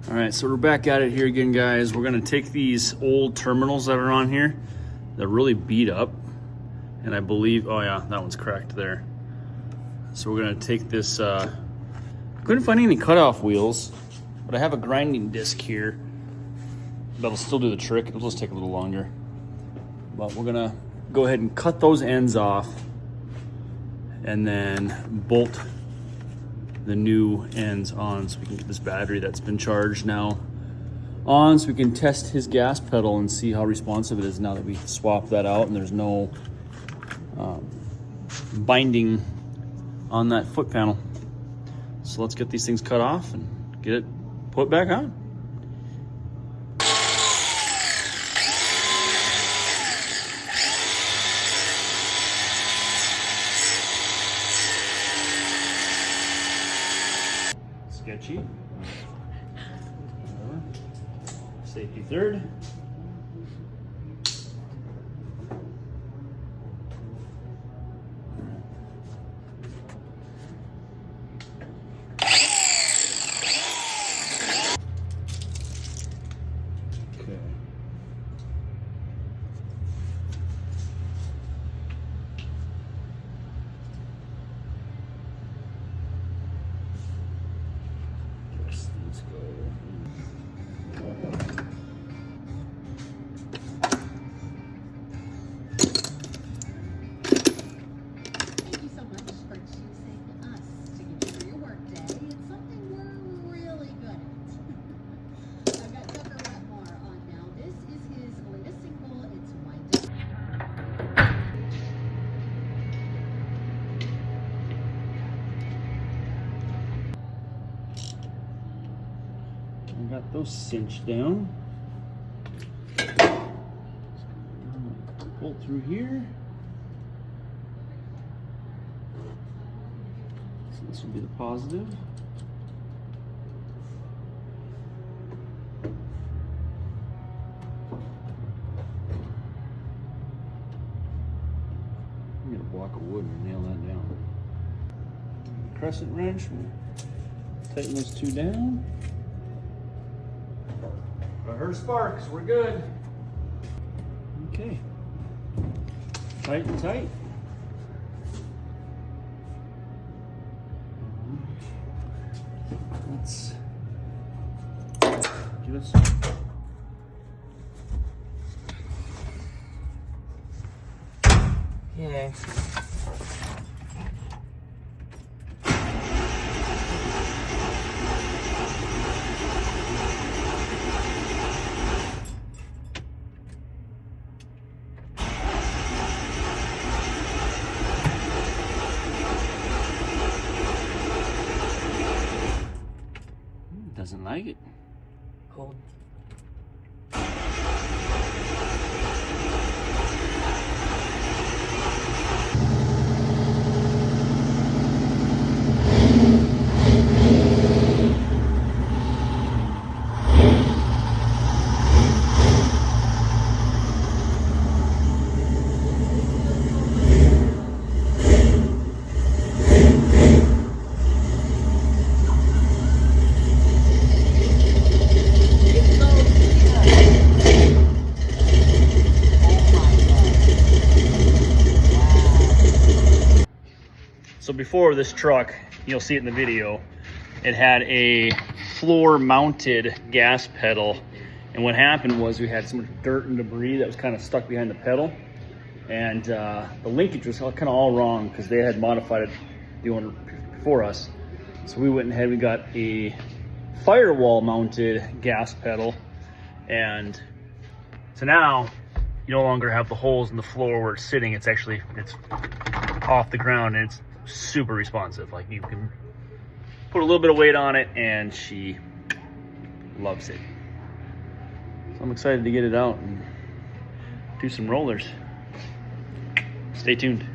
All right, so we're back at it here again, guys. We're gonna take these old terminals that are on here. They're really beat up. And I believe, oh yeah, that one's cracked there. So we're gonna take this, couldn't find any cutoff wheels, but I have a grinding disc here that'll still do the trick. It'll just take a little longer. But we're gonna go ahead and cut those ends off and then bolt the new ends on so we can get this battery that's been charged now on, so we can test his gas pedal and see how responsive it is now that we swap that out and there's no binding on that foot panel. So let's get these things cut off and get it put back on. Sketchy. Safety third. Okay. Let's go. Thank you so much for choosing us to get you through your work day. It's something we're really good at. I've got Tucker Wetmore on now. This is his latest single. It's Wind Up. I got those cinched down. Pull through here. So this will be the positive. I'm gonna block of wood and nail that down. Crescent wrench. We'll tighten those two down. I heard sparks, we're good. Okay. Tight and tight. Let's give us. Yeah. Doesn't like it. Cold. So before this truck, you'll see it in the video, it had a floor mounted gas pedal. And what happened was we had so much dirt and debris that was kind of stuck behind the pedal. And the linkage was kind of all wrong because they had modified it, the owner before us. So we went ahead, we got a firewall mounted gas pedal. And so now you no longer have the holes in the floor where it's sitting. It's actually, it's off the ground and it's super responsive. Like you can put a little bit of weight on it and she loves it. So I'm excited to get it out and do some rollers. Stay tuned.